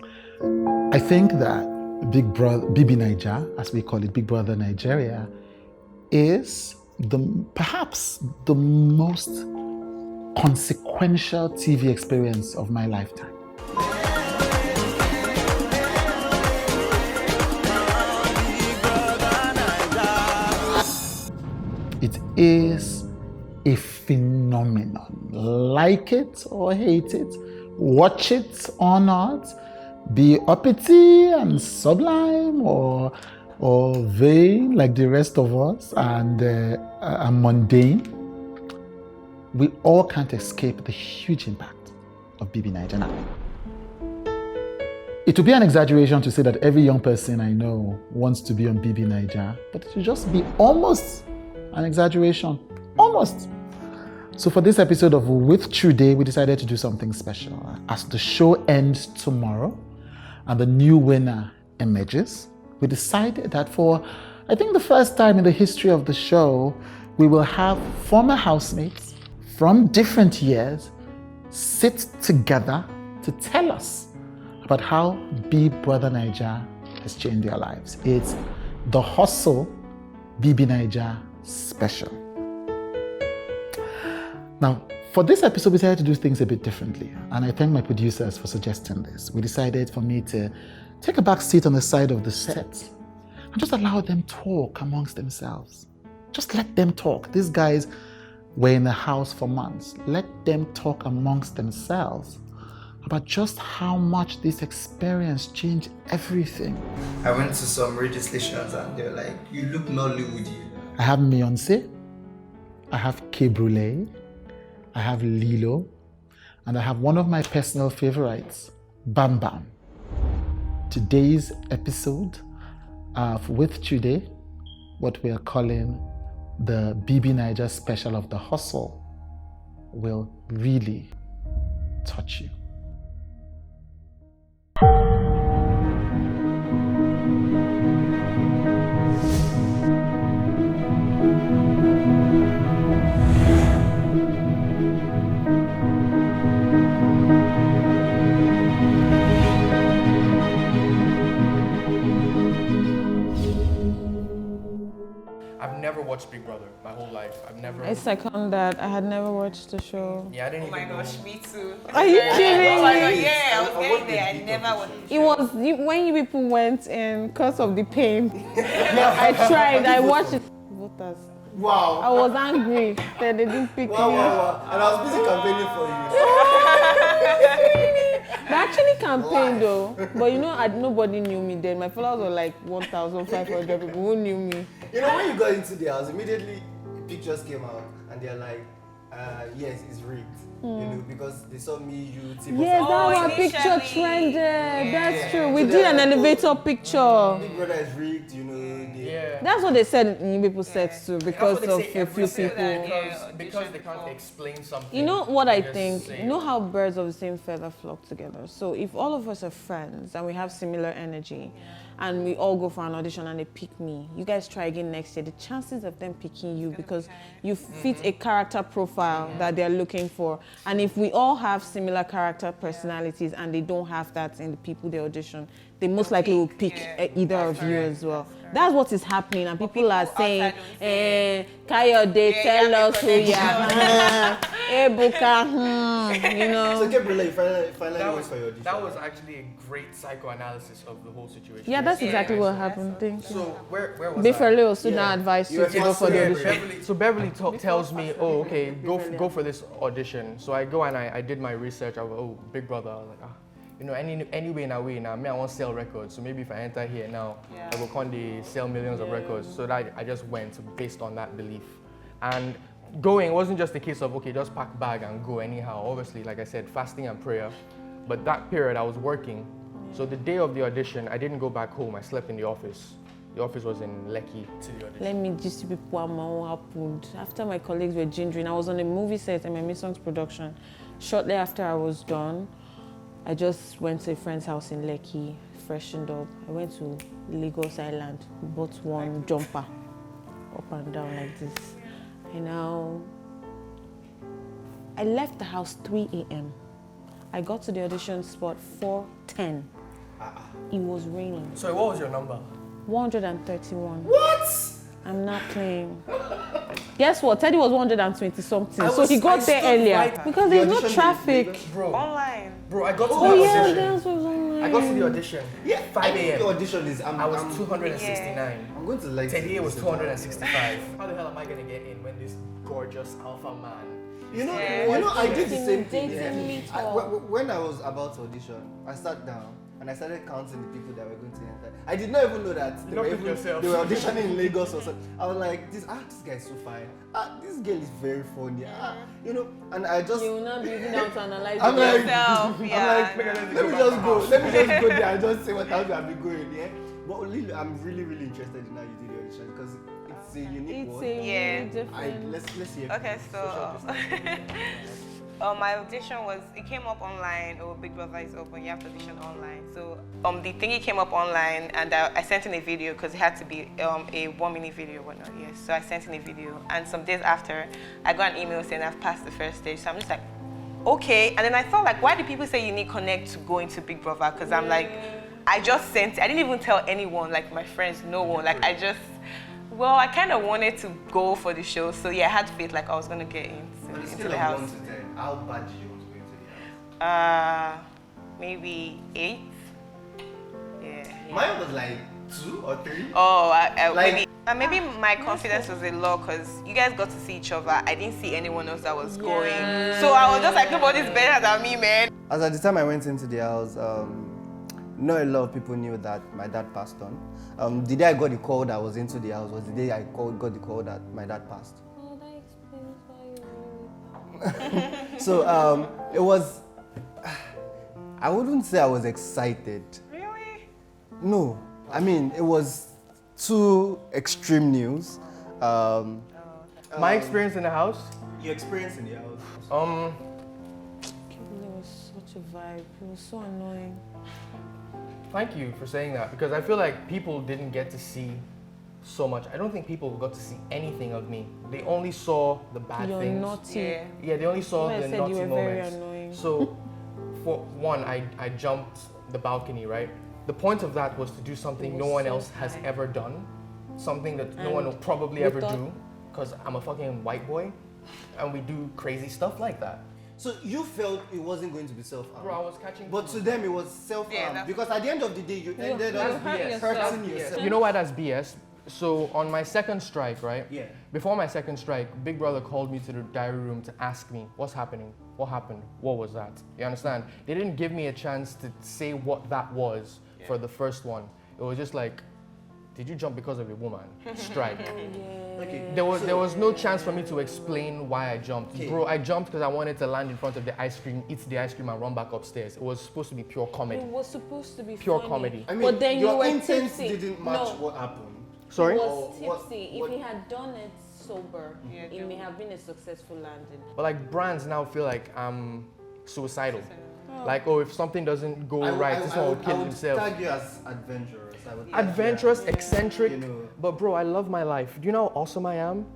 I think that Big Brother, BB Naija, as we call it, Big Brother Nigeria, is perhaps the most consequential TV experience of my lifetime. It is a phenomenon. Like it or hate it, watch it or not, be uppity and sublime or vain like the rest of us and mundane, we all can't escape the huge impact of BB Naija now. It would be an exaggeration to say that every young person I know wants to be on BB Naija, but it would just be almost an exaggeration. Almost. So for this episode of With True Day, we decided to do something special. As the show ends tomorrow and the new winner emerges, we decided that for, I think, the first time in the history of the show, we will have former housemates from different years sit together to tell us about how Big Brother Naija has changed their lives. It's the Hustle BB Naija special. Now, for this episode, we decided to do things a bit differently, and I thank my producers for suggesting this. We decided for me to take a back seat on the side of the set and just allow them talk amongst themselves. Just let them talk. These guys were in the house for months. Let them talk amongst themselves about just how much this experience changed everything. I went to some radio stations and they're like, you look Nollywood. I have Miyonse, I have KBrule, I have Lilo, and I have one of my personal favorites, Bam Bam. Today's episode of With Today, what we are calling the BB Naija special of the Hustle, will really touch you. I've never watched Big Brother my whole life. I second that. I had never watched the show. Yeah, I didn't Oh my even gosh, know. me too. Are you kidding Oh my me? god, yeah, I was getting there. I never watched. It was when you people went in because of the pain. I tried. I watched it. Voters. Wow. I was angry that they didn't pick me. Wow. And I was busy campaigning for you. They actually campaigned though, but nobody knew me then. My followers were like 1,500 people who knew me. You know, when you got into the house, immediately pictures came out and they're like, yes, it's rigged. You know, because they saw me, you, Tim. Yes, that Oh, one picture initially. trended. That's true. We So did they're an like, elevator picture. Big Brother is rigged, you know. Yeah. That's what they said in people said too, because That's what of they say a few every people. second, because they can't explain something. You know what I They just think? say You know it. how birds of the same feather flock together? So if all of us are friends and we have similar energy and we all go for an audition and they pick me, you guys try again next year, the chances of them picking you because you fit a character profile that they're looking for. And if we all have similar character personalities and they don't have that in the people they audition, they most likely will pick either of you as well. That's what is happening, and people are saying, Kayode, tell us who you are. Ebuka, you know. So, KBrule, you finally That went was, for your audition. that was actually a great psychoanalysis of the whole situation. Yeah, that's exactly what happened. Thank you. So where was Before I? Leo still not advised you to go for the audition. Beverly tells me, oh, okay, go for this audition. So I go and I did my research. I go, oh, Big Brother. I was like, any way in a way now, me, I want to sell records. So maybe if I enter here now, I will come sell millions of records. So that I just went based on that belief. And going wasn't just a case of, okay, just pack bag and go anyhow. Obviously, like I said, fasting and prayer. But that period I was working. So the day of the audition, I didn't go back home. I slept in the office. The office was in Lekki to the audition. Let me just people what happened. After my colleagues were gingering, I was on a movie set in my Miyonse's production. Shortly after I was done, I just went to a friend's house in Lekki, freshened up. I went to Lagos Island, bought one jumper, up and down like this. And now, I left the house 3 a.m. I got to the audition spot 4:10. It was raining. So what was your number? 131. What? I'm not playing. Guess what? Teddy was 120 something. So was- he got I there stood earlier. right- Because there's no audition in traffic. Lagos? Bro, Online. I got to Oh the yeah, audition. dance was online. I got to the audition. Yeah, 5 I think a.m. the audition is. I was 269. I'm going to like. Teddy was listen to 265. How the hell am I gonna get in when this gorgeous alpha man? You know, Yeah. I did the same thing. Intimidatingly Yeah. tall. When I was about to audition, I sat down and I started counting the people that were going to enter. I did not even know that they not were, pick yourself. they were auditioning in Lagos or something. I was like, this guy is so fine. This girl is very funny. And I just. You will not be even down to analyze I'm it. like, Yourself, I'm yeah. like, let me just go. Let me just go there and just say what else I'll be going. Yeah. But Lilo, I'm really interested in how you did the audition because it's a unique It's one. a Yeah. really different. Let's hear. Okay, Social so distance. my audition it came up online. Oh, Big Brother is open. You have to audition online. So the thingy came up online, and I sent in a video because it had to be a 1-minute video, whatnot. Yes. So I sent in a video, and some days after, I got an email saying I've passed the first stage. So I'm just like, okay. And then I thought like, why do people say you need Connect to go into Big Brother? Because I'm like, I just sent. I didn't even tell anyone, like my friends, no one. Like I kind of wanted to go for the show. So yeah, I had faith like I was gonna get into the house. 1 to 10, how bad did you want to go into the house? Maybe 8. Yeah. Mine was like 2 or 3. Oh, Like- maybe my confidence was a lot because you guys got to see each other. I didn't see anyone else that was going, so I was just like, nobody's better than me, man. As at the time I went into the house, not a lot of people knew that my dad passed on. The day I got the call that I was into the house was the day I got the call that my dad passed. Oh, that explains why you're really So it was. I wouldn't say I was excited. Really? No, I mean it was too extreme news. My experience in the house. Your experience in the house. KBrule was such a vibe. It was so annoying. Thank you for saying that because I feel like people didn't get to see so much. I don't think people got to see anything of me. They only saw the bad You're things. naughty. Yeah. Yeah, they only saw I the said naughty you were very moments. annoying. So, for one, I jumped the balcony, right? The point of that was to do something It no was one so else has high. ever done, something that no And one will probably we ever thought- do, because I'm a fucking white boy, and we do crazy stuff like that. So you felt it wasn't going to be self-harm. Bro, I was catching. But to them it was self-harm Yeah, that's- because at the end of the day you ended hurt up yourself. hurting Yes. yourself. You know why that's BS? So on my second strike, right? Yeah. Before my second strike, Big Brother called me to the diary room to ask me, what's happening? What happened? What was that? You understand? They didn't give me a chance to say what that was for the first one. It was just like, did you jump because of a woman? Strike. Okay. There was no chance for me to explain why I jumped. Okay. Bro, I jumped because I wanted to land in front of the ice cream, eat the ice cream and run back upstairs. It was supposed to be pure comedy. It was supposed to be Pure funny. comedy. I mean, But then you your were intent tipsy. didn't match No. what happened. Sorry? He was Or what- tipsy. what- If he had done it sober, Yeah, it may have been a successful landing. But like brands now feel like I'm suicidal. Like, oh, if something doesn't go right, this one will kill himself. tag you as adventurous. I would tag you Adventurous, as, eccentric, you know. but bro, I love my life. Do you know how awesome I am?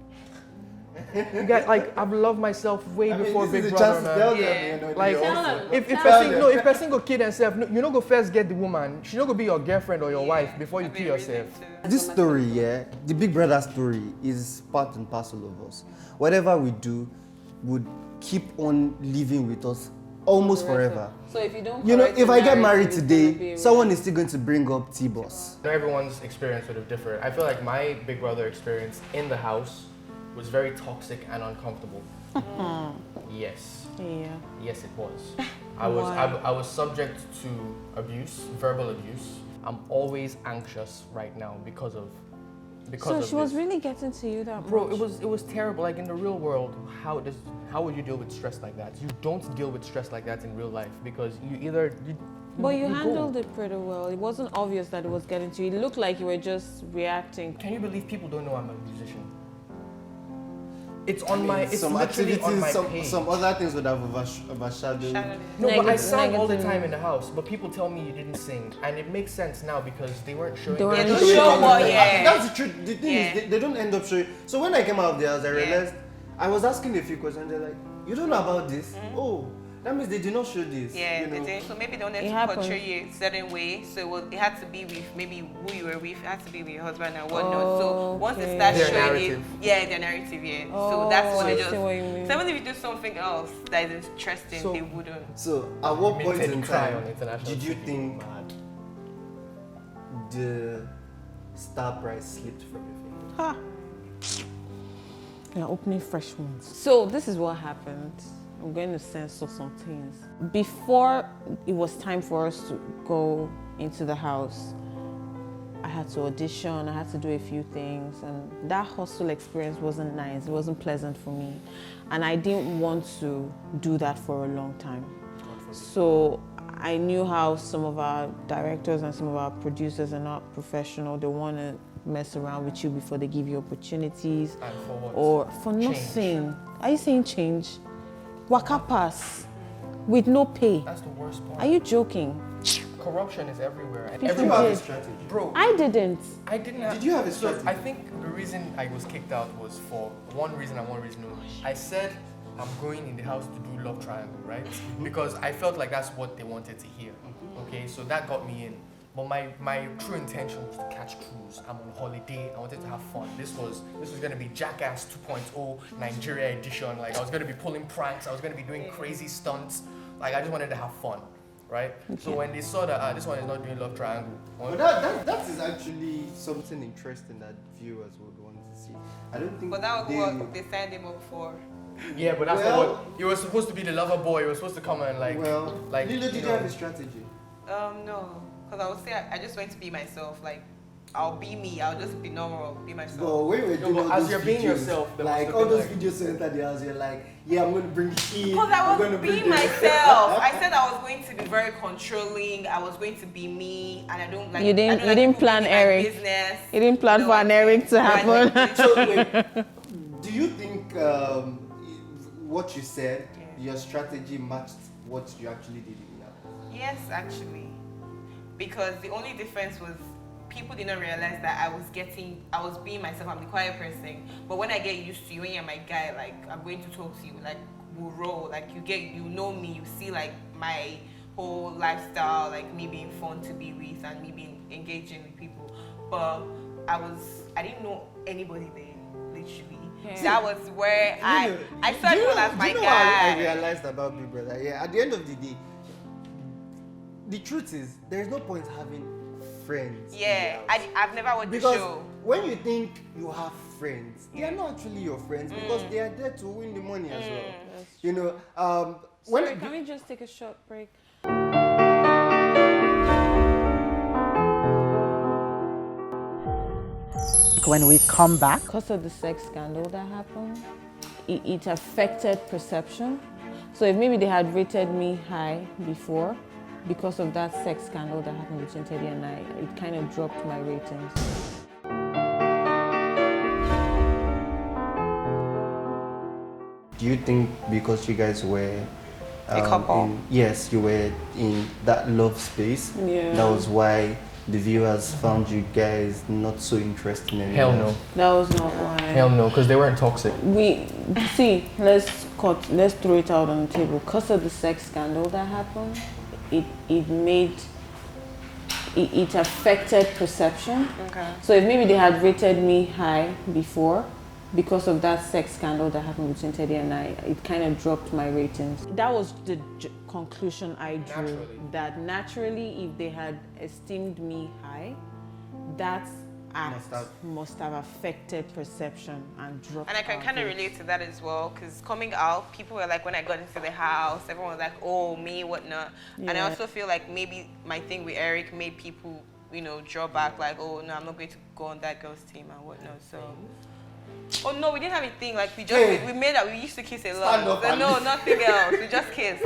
You guys, like, I've loved myself way I mean, before this Big is a Brother, chance to man. tell Yeah. them, you know, Like, you're Tell awesome. them. If Tell if person go kill themselves, you know go first get the woman. She not go be your girlfriend or your wife before you kill yourself. This story, yeah, the Big Brother story is part and parcel of us. Whatever we do would keep on living with us almost forever. So if you don't, You know, correct if the I get narrative, married it's gonna today, be a someone is still going to bring up T-Boss. Everyone's experience would have differed. I feel like my Big Brother experience in the house was very toxic and uncomfortable. Yes. Yeah. Yes, it was. I was subject to abuse, verbal abuse. I'm always anxious right now because of So she was this. really getting to you that Bro, much. it was terrible. Like in the real world, how would you deal with stress like that? You don't deal with stress like that in real life because But you go. handled it pretty well. It wasn't obvious that it was getting to you. It looked like you were just reacting. Can you believe people don't know I'm a musician? It's on my. It's some literally on activities, my page. some other things would have overshadowed. No, but I Negative- sang all the negative. time in the house. But people tell me you didn't sing, and it makes sense now because they weren't showing. They weren't Yeah, their- don't show what, I yeah. think that's the truth. The thing Yeah. is, they don't end up showing. So when I came out of the house, I realized I was asking a few questions. They're like, "You don't know about this? Oh, That means they did not show this. Yeah, you know? they did. So maybe they wanted It to happens. portray you a certain way. So it had to be with maybe who you were with. It had to be with your husband and whatnot. So once they start Their showing narrative. it, yeah, their narrative, yeah. So that's what I they see just. what you mean. So even if you do something else that is interesting, So- they wouldn't. So, at what point Minted in cry time on international did you TV. think the star prize slipped from your finger? Ha! You're opening fresh wounds. So this is what happened. I'm going to censor some things. Before it was time for us to go into the house, I had to audition, I had to do a few things, and that hostel experience wasn't nice, it wasn't pleasant for me. And I didn't want to do that for a long time. So I knew how some of our directors and some of our producers are not professional. They want to mess around with you before they give you opportunities. And for what? Or for Change. nothing. Are you saying change? Waka pass with no pay. That's the worst part. Are you joking? Corruption is everywhere, and People Did you have a did. strategy? bro. I didn't. I didn't have. Did you have a So strategy? I think the reason I was kicked out was for one reason and one reason only. I said I'm going in the house to do love triangle, right? Because I felt like that's what they wanted to hear. Okay, so that got me in. But my true intention was to catch cruise. I'm on holiday. I wanted to have fun. This was gonna be Jackass 2.0 Nigeria edition. Like I was gonna be pulling pranks. I was gonna be doing crazy stunts. Like I just wanted to have fun, right? So when they saw that this one is not doing love triangle, But that is actually something interesting that viewers would want to see. I don't think But that was they what they signed him up for. yeah, but that's Well- not what you were supposed to be. The lover boy. You were supposed to come and like Well, like Lilo, did you you know, have a strategy? No, because I would say I just went to be myself. Like I'll be me. I'll just be normal, be myself. But when we were doing but all as those you're being videos, yourself, there like must all have those been, videos you enter the house, you're like, yeah, I'm gonna bring the key. Because I I'm was gonna bring being the- myself. I said I was going to be very controlling. I was going to be me, and I don't like. You didn't- I don't you like didn't people plan being in my Eric. Business. You didn't plan for an Eric to happen. So wait, do you think what you said, your strategy matched what you actually did in that? Yes, actually, because the only difference was people didn't realize that I was being myself. I'm the quiet person, but when I get used to you, when you're my guy, like I'm going to talk to you, like we'll roll, like you know me, you see like my whole lifestyle, like me being fun to be with and me being engaging with people. But I didn't know anybody there, literally. Yeah. That was where I saw Do you people know- as my do you know guy. what I realized about Big Brother? Yeah, at the end of the day, the truth is there's no point having friends. in Yeah, the house. I've never watched the Because show. when you think you have friends, they Yeah. are not actually your friends because they are there to win the money as well. That's You know, Sorry, can we just take a short break? When we come back, Because of the sex scandal that happened, it affected perception. So if maybe they had rated me high before, because of that sex scandal that happened between Teddy and I, it kind of dropped my ratings. do you think because you guys were A couple. yes, you were in that love space, Yeah. that was why the viewers found you guys not so interesting anymore? hell no, That was not why. hell no, because they weren't toxic. We see. Let's throw it out on the table. Because of the sex scandal that happened, it affected perception. Okay. So if maybe they had rated me high before, because of that sex scandal that happened between Teddy and I, it kind of dropped my ratings. That was the conclusion I drew. Naturally. That naturally, if they had esteemed me high, that act must have affected perception and dropped. And I can our kind of votes. relate to that as well, because coming out, people were like, when I got into the house, everyone was like, oh, me, whatnot. And I Yeah. also feel like maybe my thing with Eric made people, draw back, like, oh, no, I'm not going to go on that girl's team and whatnot. So, oh, no, we didn't have a thing. Like, we made that. We used to kiss a lot. Stand up So, and no, nothing else. We just kissed.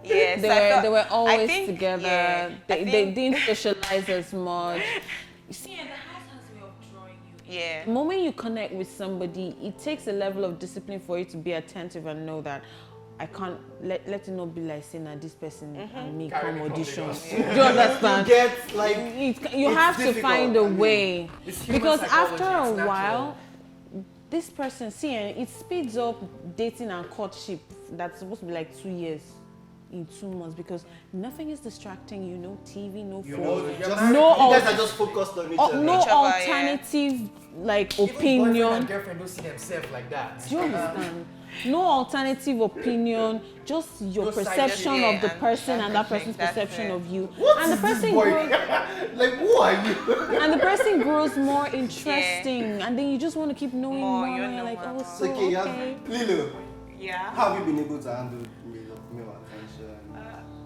Yes. They were always think, together. yeah, they I think- didn't socialize as much. Yeah, the house has a way of drawing you. Yeah. The moment you connect with somebody, it takes a level of discipline for you to be attentive and know that I can't let it not be like saying that this person and me Carry come me from audition. Lagos. Do you understand? You get like You it's have to difficult. find a I mean, way it's human because psychology, after it's a natural. while, this person, it speeds up dating and courtship that's supposed to be like 2 years. in 2 months because nothing is distracting you, no TV, no You phone, know, You no guys are just focused on each other. no Each other, alternative like Even boyfriend opinion. and girlfriend don't see themselves like that. Do you understand? No alternative opinion, just your No side perception idea of the and person and that everything, person's that's perception it. of you. What And the is this person boy? grows, Like, who are you? and the person grows more interesting, and then you just want to keep knowing more. you And you're know like, more. oh, so Okay, you okay. have Lilo. Yeah. How have you been able to handle male attention?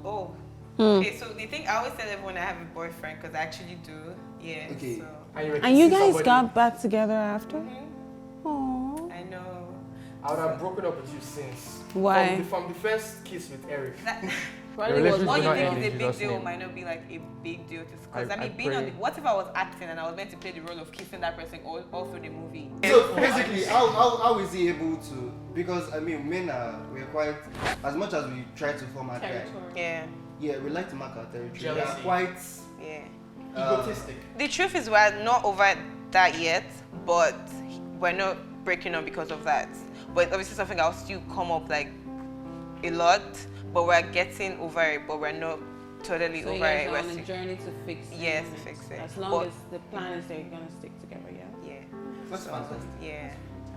Oh. Okay, so the thing I always tell everyone I have a boyfriend because I actually do. Yeah. Okay. So And you guys got back together after? Aww. I know. I would have broken up with you since. Why? From the first kiss with Eric. Probably was relationship What is you not think ending, is a big Jesus' deal name. might not be like a big deal to because I I mean being on the, pray. what if I was acting and I was meant to play the role of kissing that person all through the movie? So basically, how is he able to? Because I mean, we're quite, as much as we try to form our guy, Yeah. yeah, we like to mark our territory. We are Jealousy. quite Yeah. Egotistic. The truth is we're not over that yet, but we're not breaking up because of that. But obviously something else still come up like a lot, but we're getting over it, but we're not totally So you over guys it. are We're on a still, journey to fix it. yes, to fix it. As long But- as the plan is that you're gonna stick together, yeah. yeah. that's fantastic. Yeah.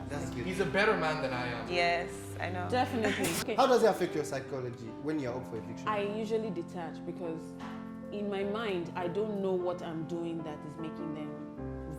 That's good. He's a better man than I am. Yes, I know. Definitely. Okay. How does it affect your psychology when you're up for eviction? I usually detach because in my mind I don't know what I'm doing that is making them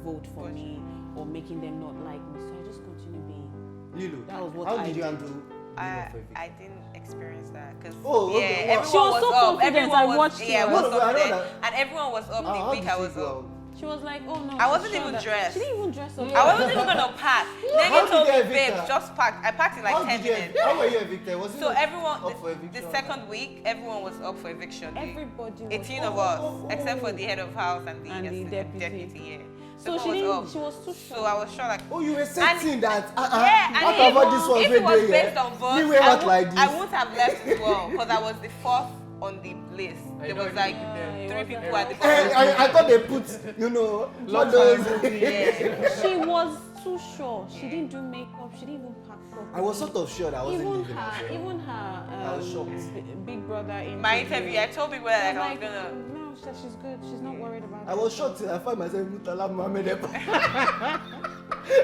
vote for me or making them not like me. So I just continue being. Lilo, That was what how I did you did. handle being up for eviction? I didn't experience that because Oh, okay. yeah, Wow. She was everyone so was up. confident. Everyone I was, watched yeah, her. was No, no, I know confident, that. and everyone was up How the did week I you was go up. out? She was like, oh no. I she's wasn't sure even that- dressed. She didn't even dress up. I wasn't even gonna pack. Then How he told did me, you evict babe, her? just pack. I packed in like 10 minutes. How were you evicted? Was it So not everyone, up for the eviction? second week, everyone was up for eviction day. Everybody was 18 up. of us, except for the head of house and the deputy. yeah. So she everyone was didn't. She was too So sure. I was sure like. Oh, you were saying that? Yeah, and What about this one? if it was based on votes, we were I, not like this. I wouldn't have left as well because I was the fourth on the list. I There know was you like did them. 3 was people like- at the bottom. I thought they put, you know, all those. Yeah. She was too sure. She didn't do makeup. She didn't even pack properly. I was sort of sure that I wasn't Even leaving. her, even her I was shocked. big brother in My interview, I told people like I was gonna. no, she's good. She's not worried about it. I was shocked till I found myself Mutala Mohammed.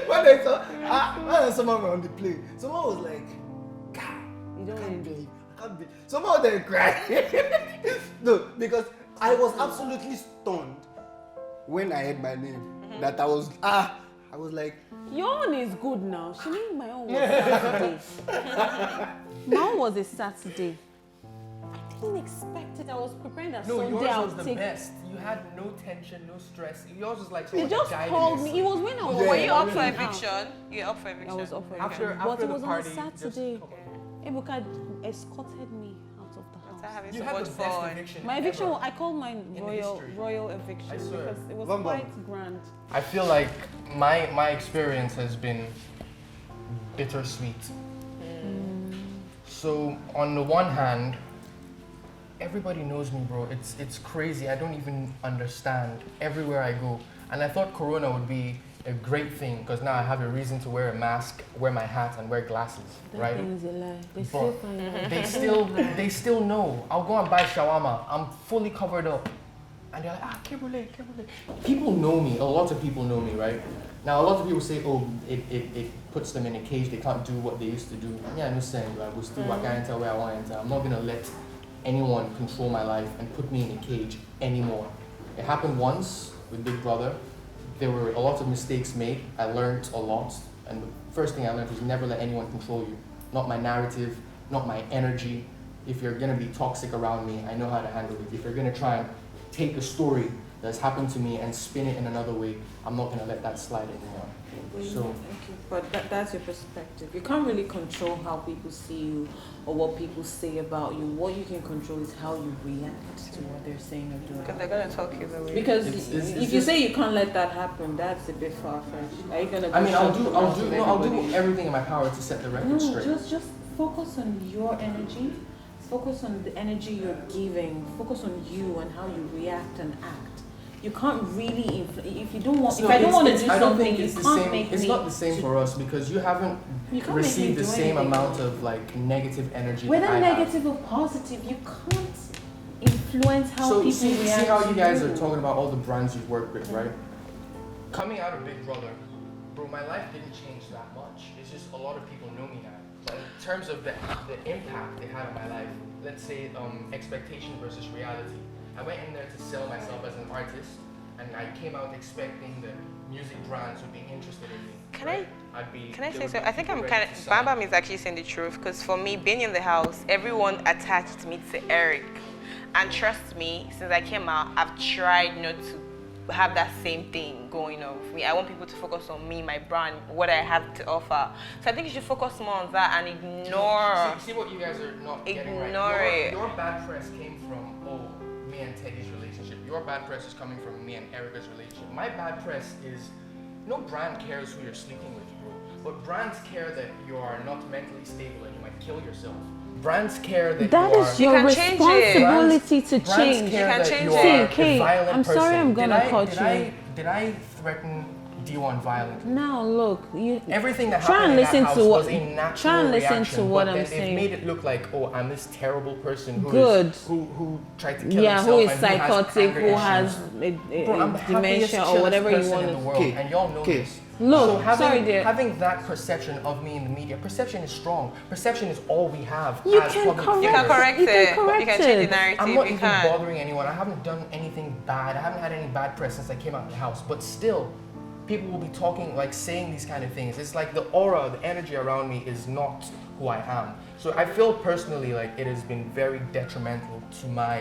When I saw, when someone was on the plane, someone was like, God, You I don't can't really believe, I can't believe. Someone of them cried. No, because I was absolutely stunned when I heard my name. That I was like, Your own is good now. She knew my own was Saturday. My own was a Saturday. I didn't expect it. I was preparing that No, Sunday yours I was would the take. best. You had no tension, no stress. Yours was like He someone just that died called in me. your It was when I was Yeah. Were you up for walking out. eviction? You're up for eviction. I was up for After- eviction. after But the it was party, on a just Saturday. come on. Ebuka escorted me out of the After house. having You so had much the best fun. eviction My eviction, ever. I called mine the royal history. eviction I swear. because it was Bum bum. quite grand. I feel like my experience has been bittersweet. So on the one hand, everybody knows me, bro. It's crazy. I don't even understand everywhere I go. And I thought Corona would be a great thing because now I have a reason to wear a mask, wear my hat, and wear glasses, right? That thing is a lie. They But still find out. they still know. I'll go and buy shawarma. I'm fully covered up. And they're like, KBrule. People know me. A lot of people know me, right? Now, a lot of people say, oh, it puts them in a cage. They can't do what they used to do. Yeah, I understand. But I will still I can't enter where I want to enter. I'm not going to let anyone control my life and put me in a cage anymore. It happened once with Big Brother. There were a lot of mistakes made. I learned a lot. And the first thing I learned was never let anyone control you. Not my narrative, not my energy. If you're going to be toxic around me, I know how to handle it. If you're going to try and take a story that's happened to me and spin it in another way, I'm not going to let that slide anymore. So, Okay, but that's your perspective. You can't really control how people see you or what people say about you. What you can control is how you react to what they're saying or Because doing. they're gonna talk you the way. Because It's if you just- say you can't let that happen, that's a bit far-fetched. Are you gonna? I mean, I'll shut the do mouth of everybody? everything in my power to set the record No, straight. just focus on your energy. Focus on the energy you're giving. Focus on you and how you react and act. you can't really if you don't want No, if I don't want to it's- do I don't something think you it's the can't same. make It's me not the same for us because you haven't you can't make me received the do same anything. amount of like negative energy Whether that I have. negative or positive, you can't influence how So people see react how to you guys you. are talking about all the brands you've worked with, right? Coming out of Big Brother, bro, my life didn't change that much. It's just a lot of people know me now. But in terms of the impact it had on my life, let's say expectation versus reality. I went in there to sell myself as an artist, and I came out expecting that music brands would be interested in me. Can right? Can I say so? I think I'm kind of, Bam Bam is actually saying the truth because for me, being in the house, everyone attached me to Eric. And trust me, since I came out, I've tried not to have that same thing going on with me. I want people to focus on me, my brand, what I have to offer. So I think you should focus more on that and ignore. See what you guys are not getting right. Ignore it. Your bad press came from, me and Teddy's relationship. Your bad press is coming from me and Erica's relationship. My bad press is, no brand cares who you're sleeping with, bro. But brands care that you are not mentally stable and you might kill yourself. Brands care that That you is are... your can change it. responsibility to Brands change. care You can that change you it. are See, Kay, a violent I'm person. sorry I'm gonna cut you. Did I threaten D1 violently? Now look, you Everything that try happened and in that listen house to what was a natural try and listen reaction, to what but I'm then saying. It made it look like, I'm this terrible person who Good. is- who tried to kill yeah, himself who is and who has psychotic, anger who issues. has Bro, I'm the dementia happiest, or whatever chillest you person want in the to. world, Okay, and y'all know okay. this. Look, So having, sorry, dear. having that perception of me in the media, perception is strong. Perception is all we have You as can public correct You can figures. correct You can it. correct You can change it. the narrative. I'm not you even can. bothering anyone. I haven't done anything bad. I haven't had any bad press since I came out of the house. But still, people will be talking, like saying these kind of things. It's like the aura, the energy around me is not who I am. So I feel personally like it has been very detrimental to my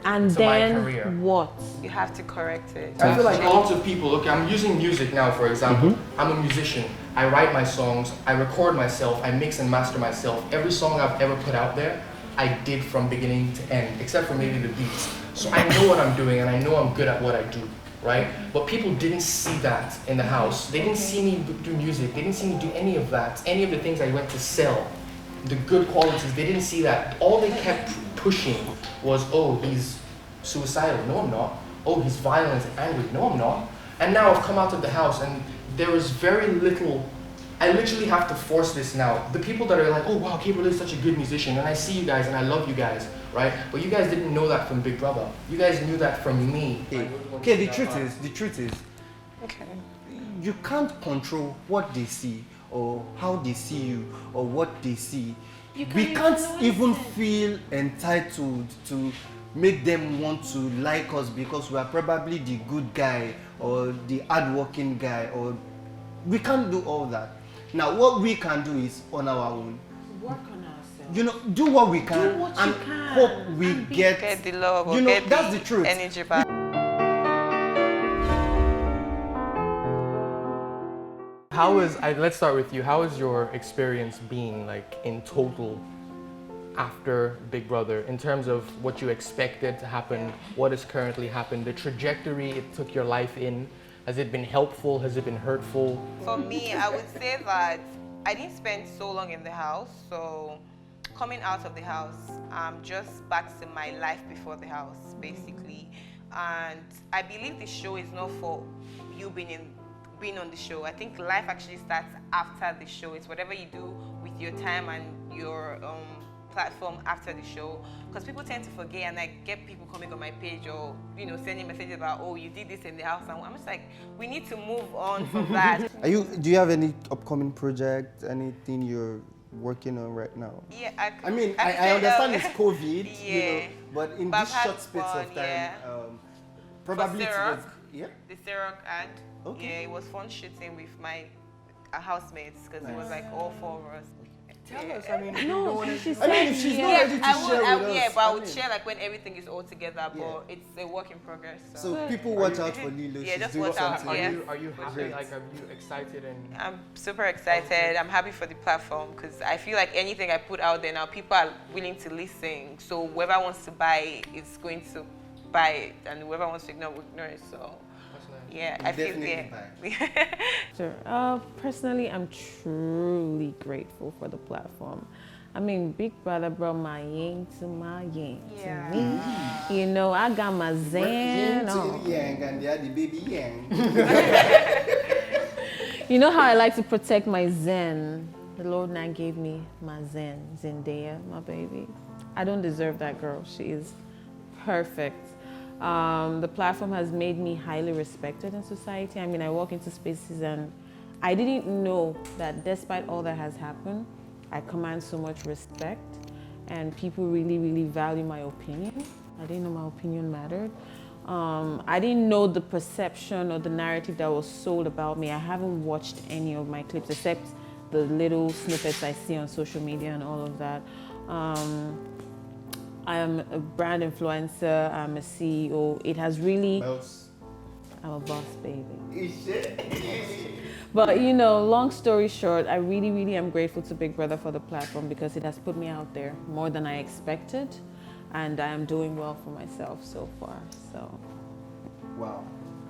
And to my then career. what? You have to correct it. I feel like lots of people, okay, I'm using music now, for example. I'm a musician. I write my songs, I record myself, I mix and master myself. Every song I've ever put out there, I did from beginning to end, except for maybe the beats. So I know what I'm doing and I know I'm good at what I do, right? But people didn't see that in the house. They didn't see me do music. They didn't see me do any of that. Any of the things I went to sell, the good qualities, they didn't see that. All they kept pushing was, he's suicidal. No, I'm not. He's violent and angry. No, I'm not. And now I've come out of the house and there is very little, I literally have to force this now. The people that are like, wow, KBrule is such a good musician and I see you guys and I love you guys, right? But you guys didn't know that from Big Brother. You guys knew that from me. Okay, the truth is, Okay. you can't control what they see or how they see you or what they see. We can't even feel entitled to make them want to like us because we are probably the good guy or the hardworking guy, or we can't do all that. Now what we can do is on our own. Work on ourselves. You know, do what we can Do what you and can hope we and Get the love or you know, get that's the the truth. energy back. Let's start with you. How has your experience been like in total after Big Brother in terms of what you expected to happen, what has currently happened, the trajectory it took your life in? Has it been helpful? Has it been hurtful? For me, I would say that I didn't spend so long in the house, so coming out of the house, I'm just back to my life before the house, basically. And I believe the show is not for you being on the show. I think life actually starts after the show. It's whatever you do with your time and your platform after the show, because people tend to forget, and I get people coming on my page or sending messages about, you did this in the house, and I'm just like, we need to move on from that. Do you have any upcoming project, anything you're working on right now? Yeah, I mean, I understand it's COVID, yeah, but in but this I've had short space fun, of time, yeah. probably it was, Syrup. The Ciroc ad. Okay. Yeah, it was fun shooting with my housemates because it was like all four of us. Tell us, I mean, No, she said I mean, if she's not ready to I share with us, yeah, but I would mean, share like when everything is all together, but Yeah. it's a work in progress. So people watch out for Lilo. Yeah, She's just doing watch out, something. yeah. Are you happy? Great. Like, are you excited and? I'm super excited. I'm happy for the platform because I feel like anything I put out there now, people are willing to listen. So whoever wants to buy it is going to buy it, and whoever wants to ignore will ignore it. So yeah, I feel Definitely yeah. Personally, I'm truly grateful for the platform. I mean, Big Brother brought my yin to my yin Yeah. to me. You know, I got my zen on. Yang and they are the baby yang. You know how I like to protect my zen? The Lord now gave me my zen, Zendaya, my baby. I don't deserve that girl. She is perfect. The platform has made me highly respected in society. I mean, I walk into spaces and I didn't know that despite all that has happened, I command so much respect and people really, really value my opinion. I didn't know my opinion mattered. I didn't know the perception or the narrative that was sold about me. I haven't watched any of my clips except the little snippets I see on social media and all of that. I am a brand influencer, I'm a CEO. It has really... I'm a boss, baby. But you know, long story short, I really, really am grateful to Big Brother for the platform because it has put me out there more than I expected. And I am doing well for myself so far, so. Wow.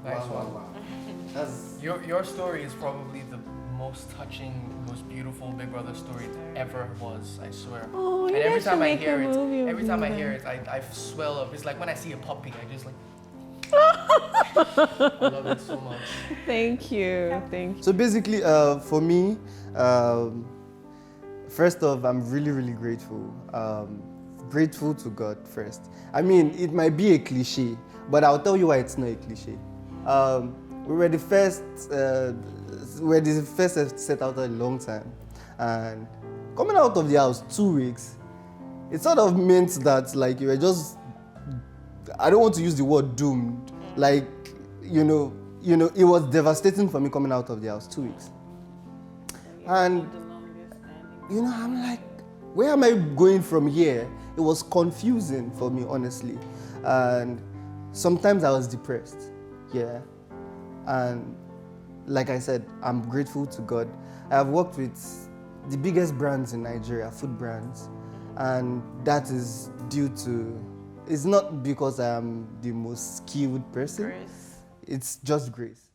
Nice Wow. one. That's Your story is probably the most touching, most beautiful Big Brother story ever was, I swear. Oh, and you every guys should time I make hear a it, movie of every time I that. hear it, I swell up. It's like when I see a puppy, I just like, I love it so much. Thank you, thank you. so basically, for me, first off, I'm really, really grateful. Grateful to God first. I mean, it might be a cliche, but I'll tell you why it's not a cliche. We were the first set out a long time, and coming out of the house 2 weeks, it sort of meant that like you were just, I don't want to use the word doomed, like you know, it was devastating for me coming out of the house 2 weeks, and you know, I'm like, where am I going from here? It was confusing for me, honestly. And sometimes I was depressed, yeah. And like I said, I'm grateful to God. I have worked with the biggest brands in Nigeria, food brands. And that is due to, it's not because I am the most skilled person. Grace. It's just grace.